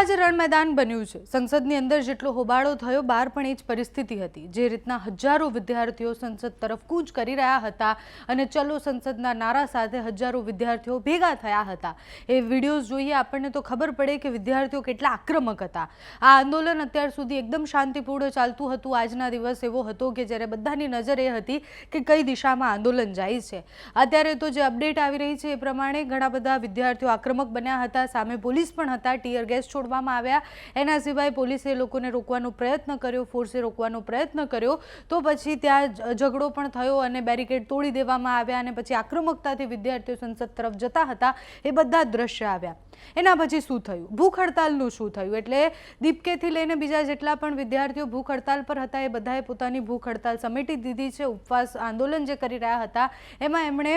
આજે રણ મેદાન બન્યું છે। સંસદની અંદર જેટલો હોબાળો થયો બહાર પણ એ જ પરિસ્થિતિ હતી। જે રીતના હજારો વિદ્યાર્થીઓ સંસદ તરફ કૂચ કરી રહ્યા હતા અને ચલો સંસદના નારા સાથે હજારો વિદ્યાર્થીઓ ભેગા થયા હતા। એ વિડીયોઝ જોઈએ આપણને તો ખબર પડે કે વિદ્યાર્થીઓ કેટલા આક્રમક હતા। આ આંદોલન અત્યાર સુધી એકદમ શાંતિપૂર્ણ ચાલતું હતું। આજના દિવસ એવો હતો કે જ્યારે બધાની નજર એ હતી કે કઈ દિશામાં આંદોલન જાય છે। અત્યારે તો જે અપડેટ આવી રહી છે એ પ્રમાણે ઘણા બધા વિદ્યાર્થીઓ આક્રમક બન્યા હતા। સામે પોલીસ પણ હતા। ટીયર ગેસ છોડવામાં આવ્યા। એના સિવાય પોલીસે લોકોને રોકવાનો પ્રયત્ન કર્યો, ફોર્સે રોકવાનો પ્રયત્ન કર્યો તો પછી ત્યાં ઝઘડો પણ થયો અને બેરિકેડ તોડી દેવામાં આવ્યા અને પછી આક્રમકતાથી વિદ્યાર્થીઓ સંસદ તરફ જતા હતા એ બધા દ્રશ્ય આવ્યા। એના પછી શું થયું, ભૂખ હડતાલનું શું થયું, એટલે દીપકેથી લઈને બીજા જેટલા પણ વિદ્યાર્થીઓ ભૂખ હડતાલ પર હતા એ બધાએ પોતાની ભૂખ હડતાલ સમેટી દીધી છે। ઉપવાસ આંદોલન જે કરી રહ્યા હતા એમાં એમણે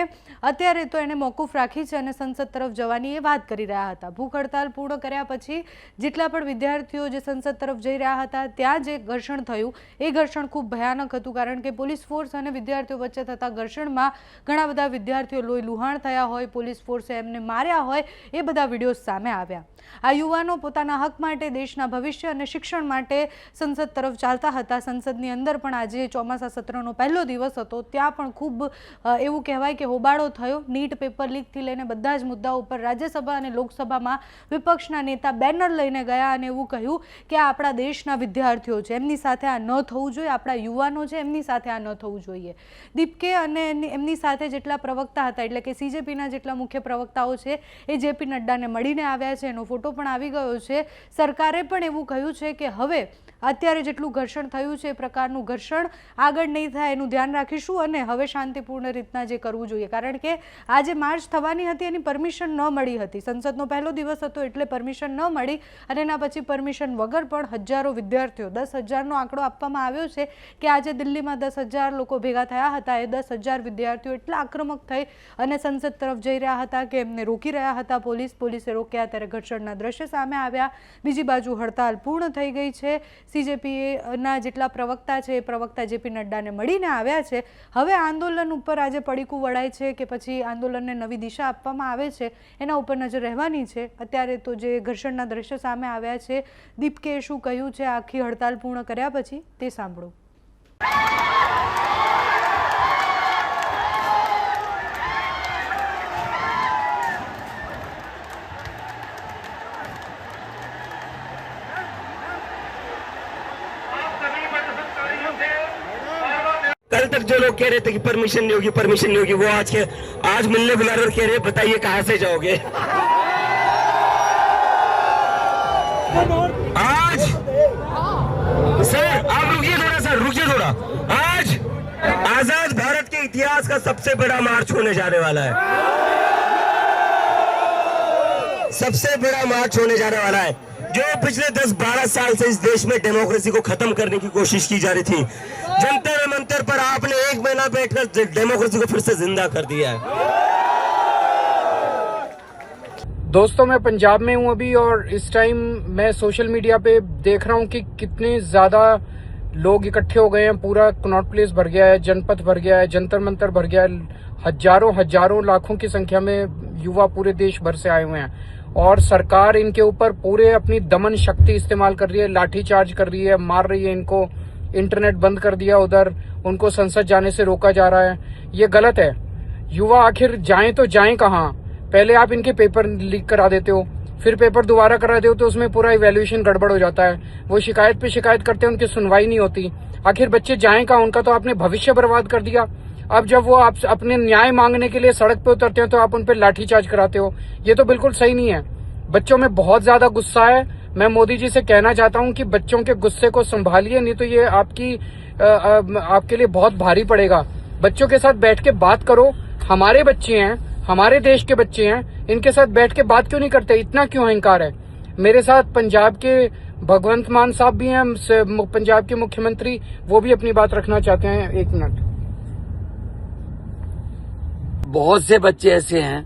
અત્યારે તો એને મોકૂફ રાખી છે અને સંસદ તરફ જવાની એ વાત કરી રહ્યા હતા। ભૂખ હડતાલ પૂર્ણ કર્યા પછી જેટલા પણ વિદ્યાર્થીઓ જે સંસદ તરફ જઈ રહ્યા હતા ત્યાં જે ઘર્ષણ થયું એ ઘર્ષણ ખૂબ ભયાનક હતું, કારણ કે પોલીસ ફોર્સ અને વિદ્યાર્થીઓ વચ્ચે થતા ઘર્ષણમાં ઘણા બધા વિદ્યાર્થીઓ લોહી લુહાણ થયા હોય, પોલીસ ફોર્સે એમને માર્યા હોય એ બધા વિડીયો સામે આવ્યા। આ યુવાનો પોતાના હક માટે, દેશના ભવિષ્ય અને શિક્ષણ માટે સંસદ તરફ ચાલતા હતા। સંસદની અંદર પણ આજે ચોમાસા સત્રનો પહેલો દિવસ હતો, ત્યાં પણ ખૂબ એવું કહેવાય કે હોબાળો થયો। નીટ પેપર લીકથી લઈને બધા જ મુદ્દાઓ ઉપર રાજ્યસભા અને લોકસભામાં વિપક્ષના નેતા બેનર લઈને ગયા અને એવું કહ્યું કે આ આપણા દેશના વિદ્યાર્થીઓ છે, એમની સાથે આ ન થવું જોઈએ, આપણા યુવાનો છે એમની સાથે આ ન થવું જોઈએ। દીપકે અને એમની સાથે જેટલા પ્રવક્તા હતા એટલે કે સીજેપીના જેટલા મુખ્ય પ્રવક્તાઓ છે એ જેપી નડ્ડાને મળીને આવ્યા છે। એનો ફોટો પણ આવી ગયો છે। સરકારે પણ એવું કહ્યું છે કે હવે અત્યારે જેટલું ઘર્ષણ થયું છે એ પ્રકારનું ઘર્ષણ આગળ નહીં થાય એનું ધ્યાન રાખીશું અને હવે શાંતિપૂર્ણ રીતના જે કરવું જોઈએ, કારણ કે આજે માર્ચ થવાની હતી એની પરમિશન ન મળી હતી। સંસદનો પહેલો દિવસ હતો એટલે પરમિશન ન મળી અને એના પછી પરમિશન વગર પણ હજારો વિદ્યાર્થીઓ, 10,000નો આંકડો આપવામાં આવ્યો છે કે આજે દિલ્હીમાં 10,000 લોકો ભેગા થયા હતા। એ 10,000 વિદ્યાર્થીઓ એટલા આક્રમક થઈ અને સંસદ તરફ જઈ રહ્યા હતા કે એમને રોકી રહ્યા હતા પોલીસે રોક્યા ત્યારે ઘર્ષણના દ્રશ્ય સામે આવ્યા। બીજી બાજુ હડતાલ પૂર્ણ થઈ ગઈ છે। સીજેપીના જેટલા પ્રવક્તા છે એ પ્રવક્તા જેપી નડ્ડાને મળીને આવ્યા છે। હવે આંદોલન ઉપર આજે પડીકું વળાય છે કે પછી આંદોલનને નવી દિશા આપવામાં આવે છે એના ઉપર નજર રહેવાની છે। અત્યારે તો જે ઘર્ષણના દ્રશ્ય સામે આવ્યા છે, દીપકે શું કહ્યું છે આખી હડતાલ પૂર્ણ કર્યા પછી તે સાંભળો। कल तक जो लोग कह रहे थे कि परमिशन नहीं होगी, वो आज मिलने बुला रहे और कह रहे बताइए कहां से जाओगे। आज सर आप रुकिए थोड़ा। आज आजाद भारत के इतिहास का सबसे बड़ा मार्च होने जाने वाला है, सबसे बड़ा मार्च होने जाने वाला है। जो पिछले 10-12 साल से इस देश में डेमोक्रेसी को खत्म करने की कोशिश की जा रही थी, जंतर मंतर पर आपने एक महीना बैठकर डेमोक्रेसी को फिर से जिंदा कर दिया है। दोस्तों, मैं पंजाब में हूं अभी और इस टाइम मैं सोशल मीडिया पे देख रहा हूं कि कितने ज्यादा लोग इकट्ठे हो गए हैं। पूरा कनॉट प्लेस भर गया है, जनपथ भर गया है, जंतर मंतर भर गया है। हजारों लाखों की संख्या में युवा पूरे देश भर से आए हुए हैं और सरकार इनके ऊपर पूरे अपनी दमन शक्ति इस्तेमाल कर रही है, लाठीचार्ज कर रही है, मार रही है इनको। इंटरनेट बंद कर दिया उधर, उनको संसद जाने से रोका जा रहा है। ये गलत है। युवा आखिर जाएं तो जाएं कहाँ? पहले आप इनके पेपर लीक करा देते हो, फिर पेपर दोबारा करा देते हो तो उसमें पूरा इवैल्यूएशन गड़बड़ हो जाता है। वो शिकायत पे शिकायत करते हैं, उनकी सुनवाई नहीं होती। आखिर बच्चे जाएं कहाँ? उनका तो आपने भविष्य बर्बाद कर दिया। अब जब वो आप अपने न्याय मांगने के लिए सड़क पे उतरते हैं तो आप उन पे लाठीचार्ज कराते हो। ये तो बिल्कुल सही नहीं है। बच्चों में बहुत ज्यादा गुस्सा है। मैं मोदी जी से कहना चाहता हूं कि बच्चों के गुस्से को संभालिए, नहीं तो ये आपके लिए बहुत भारी पड़ेगा। बच्चों के साथ बैठ के बात करो। हमारे बच्चे हैं, हमारे देश के बच्चे हैं, इनके साथ बैठ के बात क्यों नहीं करते? इतना क्यों अहंकार है? मेरे साथ पंजाब के भगवंत मान साहब भी हैं, पंजाब के मुख्यमंत्री, वो भी अपनी बात रखना चाहते हैं। 1 मिनट। बहुत से बच्चे ऐसे हैं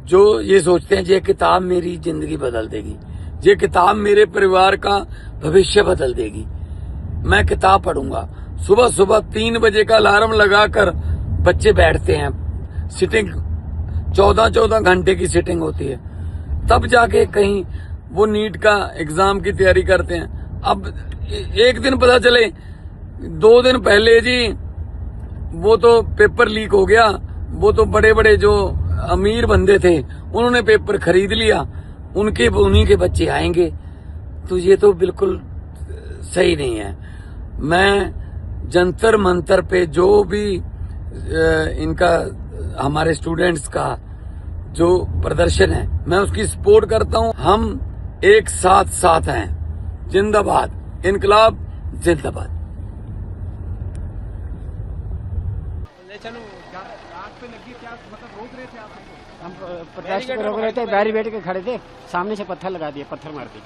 जो ये सोचते हैं ये किताब मेरी जिंदगी बदल देगी, ये किताब मेरे परिवार का भविष्य बदल देगी। मैं किताब पढ़ूंगा। सुबह 3 बजे का अलार्म लगाकर बच्चे बैठते हैं। सिटिंग 14 घंटे की सिटिंग होती है, तब जाके कहीं वो नीट का एग्जाम की तैयारी करते हैं। अब एक दिन पता चले, 2 दिन पहले जी वो तो पेपर लीक हो गया, वो तो बड़े बड़े जो अमीर बंदे थे उन्होंने पेपर खरीद लिया, उन्हीं के बच्चे आएंगे। तो ये तो बिल्कुल सही नहीं है। मैं जंतर मंतर पे जो भी इनका हमारे स्टूडेंट्स का जो प्रदर्शन है, मैं उसकी सपोर्ट करता हूं। हम एक साथ हैं। जिंदाबाद इनकलाब, जिंदाबाद। चलो आग पे लगी, क्या मतलब रोक रहे थे आप हमको? हम प्रोटेस्ट रोक रहे थे, बैरिकेड के खड़े थे, सामने से पत्थर लगा दिए, पत्थर मार दिए।